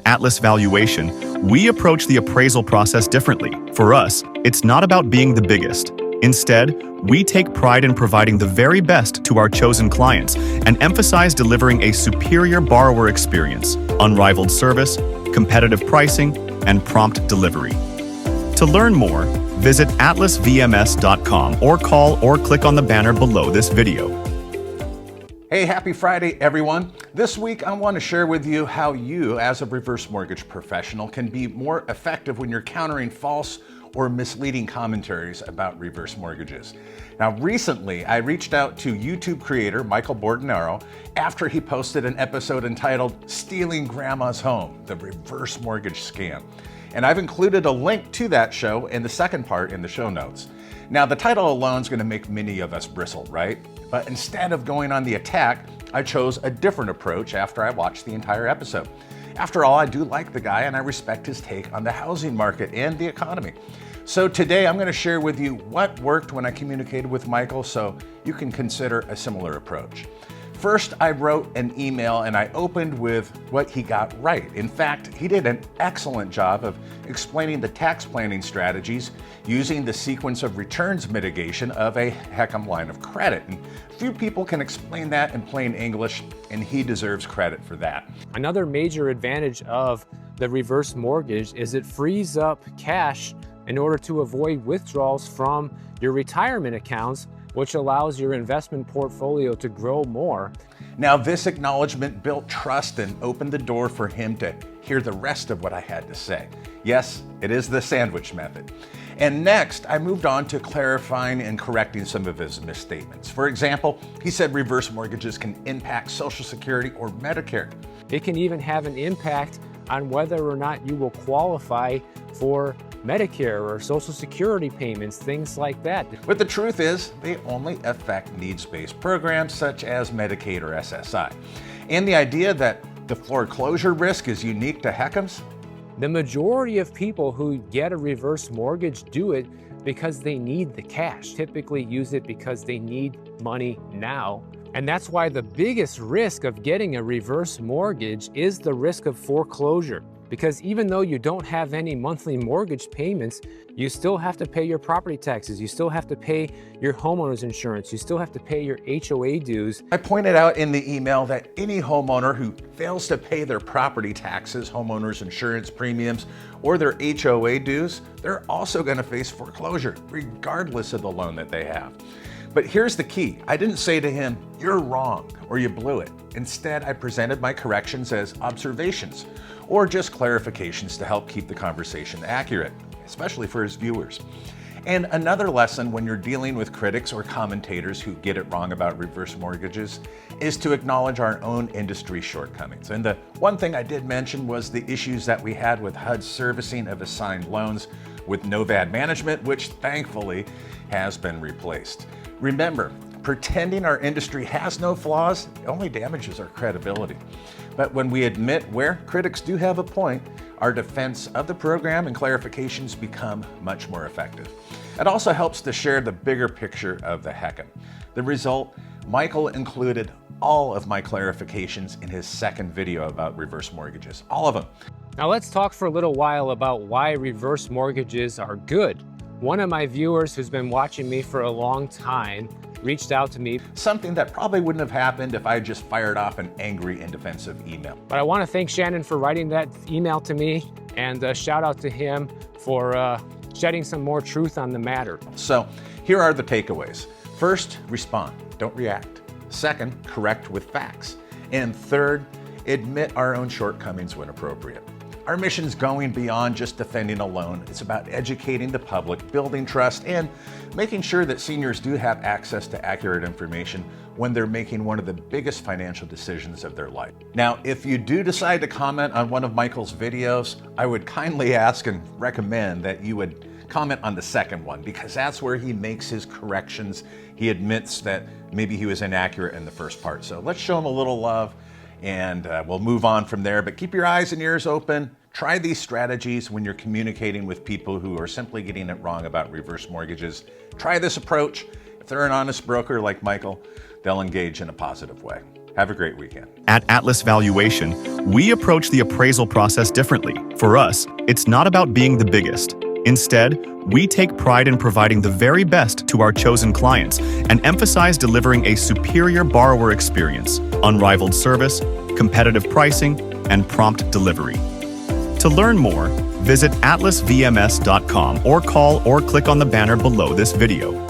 Atlas Valuation, we approach the appraisal process differently. For us, it's not about being the biggest. Instead, we take pride in providing the very best to our chosen clients and emphasize delivering a superior borrower experience, unrivaled service, competitive pricing, and prompt delivery. To learn more, visit atlasvms.com or call or click on the banner below this video. Hey, happy Friday, everyone. This week, I want to share with you how you, as a reverse mortgage professional, can be more effective when you're countering false or misleading commentaries about reverse mortgages. Now, recently, I reached out to YouTube creator Michael Bordenaro after he posted an episode entitled Stealing Grandma's Home, the Reverse Mortgage Scam. And I've included a link to that show in the second part in the show notes. Now, the title alone is going to make many of us bristle, right? But instead of going on the attack, I chose a different approach after I watched the entire episode. After all, I do like the guy and I respect his take on the housing market and the economy. So today I'm going to share with you what worked when I communicated with Michael so you can consider a similar approach. First, I wrote an email and I opened with what he got right. In fact, he did an excellent job of explaining the tax planning strategies using the sequence of returns mitigation of a HECM line of credit. And few people can explain that in plain English, and he deserves credit for that. Another major advantage of the reverse mortgage is it frees up cash in order to avoid withdrawals from your retirement accounts, which allows your investment portfolio to grow more. Now, this acknowledgement built trust and opened the door for him to hear the rest of what I had to say. Yes, it is the sandwich method. And next, I moved on to clarifying and correcting some of his misstatements. For example, he said reverse mortgages can impact Social Security or Medicare. It can even have an impact on whether or not you will qualify for Medicare or Social Security payments, things like that. But the truth is, they only affect needs-based programs such as Medicaid or SSI. And the idea that the foreclosure risk is unique to HECMs? The majority of people who get a reverse mortgage do it because they need the cash, typically use it because they need money now. And that's why the biggest risk of getting a reverse mortgage is the risk of foreclosure. Because even though you don't have any monthly mortgage payments, you still have to pay your property taxes, you still have to pay your homeowner's insurance, you still have to pay your HOA dues. I pointed out in the email that any homeowner who fails to pay their property taxes, homeowner's insurance premiums, or their HOA dues, they're also going to face foreclosure, regardless of the loan that they have. But here's the key. I didn't say to him, "You're wrong," or "You blew it." Instead, I presented my corrections as observations or just clarifications to help keep the conversation accurate, especially for his viewers. And another lesson when you're dealing with critics or commentators who get it wrong about reverse mortgages is to acknowledge our own industry shortcomings. And the one thing I did mention was the issues that we had with HUD's servicing of assigned loans with NOVAD management, which thankfully has been replaced. Remember, pretending our industry has no flaws only damages our credibility. But when we admit where critics do have a point, our defense of the program and clarifications become much more effective. It also helps to share the bigger picture of the HECM. The result, Michael included all of my clarifications in his second video about reverse mortgages, all of them. Now let's talk for a little while about why reverse mortgages are good. One of my viewers who's been watching me for a long time reached out to me. Something that probably wouldn't have happened if I just fired off an angry and defensive email. But I want to thank Shannon for writing that email to me, and shout out to him for shedding some more truth on the matter. So here are the takeaways. First, respond, don't react. Second, correct with facts. And third, admit our own shortcomings when appropriate. Our mission is going beyond just defending a loan. It's about educating the public, building trust, and making sure that seniors do have access to accurate information when they're making one of the biggest financial decisions of their life. Now, if you do decide to comment on one of Michael's videos, I would kindly ask and recommend that you would comment on the second one, because that's where he makes his corrections. He admits that maybe he was inaccurate in the first part. So let's show him a little love, and we'll move on from there. But keep your eyes and ears open. Try these strategies when you're communicating with people who are simply getting it wrong about reverse mortgages. Try this approach. If they're an honest broker like Michael, they'll engage in a positive way. Have a great weekend. At Atlas Valuation, we approach the appraisal process differently. For us, it's not about being the biggest. Instead, we take pride in providing the very best to our chosen clients and emphasize delivering a superior borrower experience, unrivaled service, competitive pricing, and prompt delivery. To learn more, visit atlasvms.com or call or click on the banner below this video.